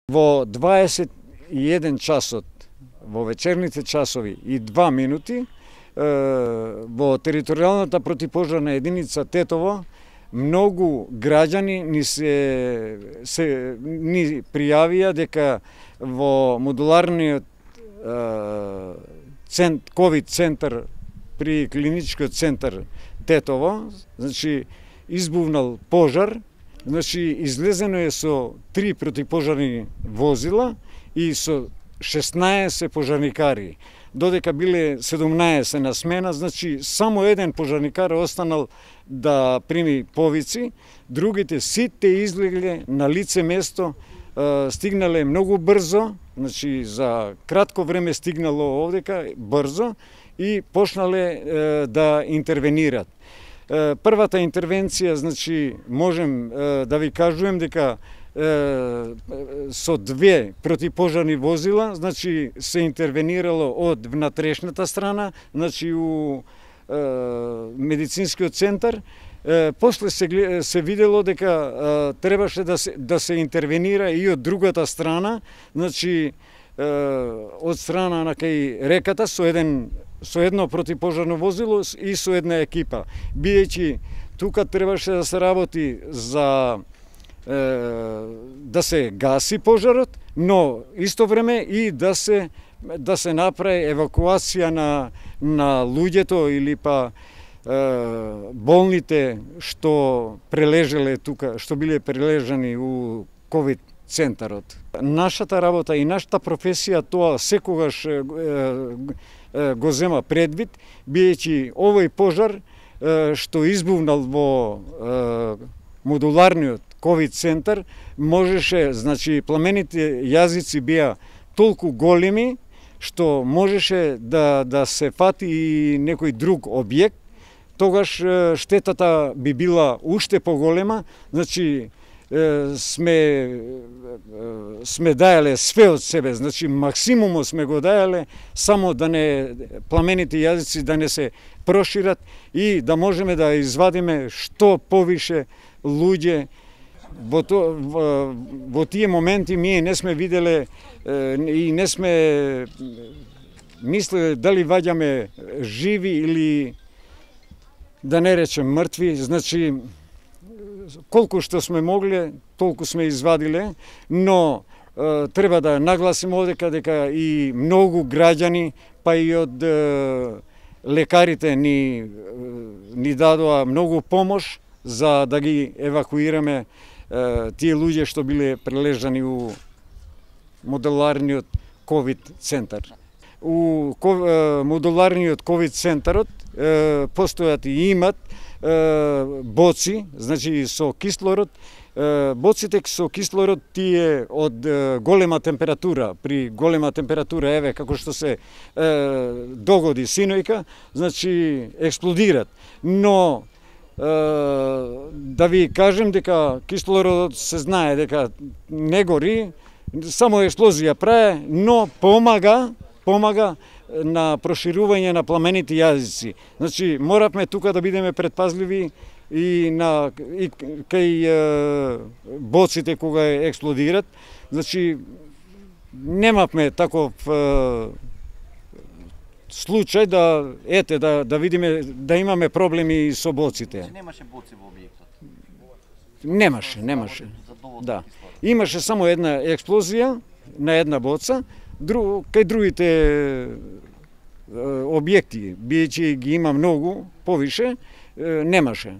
Во 21 часот, во вечерните часови и 2 минути, во територијалната противпожарна единица Тетово, многу граѓани ни пријавија дека во модуларниот ковид центар при клиничкиот центар Тетово, значи избувнал пожар, значи излезено е со 3 противпожарни возила и со 16 пожарникари. Додека биле 17 на смена, значи само еден пожарникар останал да прими повици, другите сите излегле на лице место, стигнале многу брзо, значи за кратко време стигнало овдека брзо и почнале да интервенират. Првата интервенција, значи, можем да ви кажувам дека со 2 противпожарни возила, значи, се интервенирало од внатрешната страна, значи, у медицинскиот центар. После се видело дека требаше да се интервенира и од другата страна, значи, од страна на кај реката со едно противпожарно возило и со една екипа. Бидејќи тука требаше да се работи за да се гаси пожарот, но исто време и да се направи евакуација на луѓето или па болните што прележеле тука, што биле прележани у ковид центарот. Нашата работа и нашата професија тоа секогаш го зема предвид, бидејќи овој пожар што избувнал во модуларниот ковид центар можеше, значи пламените јазици беа толку големи што можеше да се фати и некој друг објект, тогаш штетата би била уште поголема, значи сме дајале све од себе, значи максимумот сме го дајале, само да не пламените јазици да не се прошират и да можеме да извадиме што повише луѓе. Во тие моменти ние не сме виделе и не сме мислеле дали ваѓаме живи или да не речем мртви, значи колку што сме могле, толку сме извадиле, но треба да нагласим овдека дека и многу граѓани, па и од лекарите ни дадоа многу помош за да ги евакуираме тие луѓе што биле прележани у модуларниот ковид центар. У модуларниот ковид центарот постојат и имат боци, значи со кислород. Боците со кислород тие од голема температура, при голема температура, еве како што се догоди синојка, значи експлодират. Но да ви кажем дека кислородот се знае дека не гори, само експлозија прави, но помага на проширување на пламените јазици. Значи, моравме тука да бидеме предпазливи и кај боците кога експлодират. Значи, немавме таков случај да видиме да имаме проблеми со боците. Немаше боци во објектот? Немаше. Да. Имаше само една експлозија на една боца, кај другите објекти, бидејќи ги има многу повише, немаше.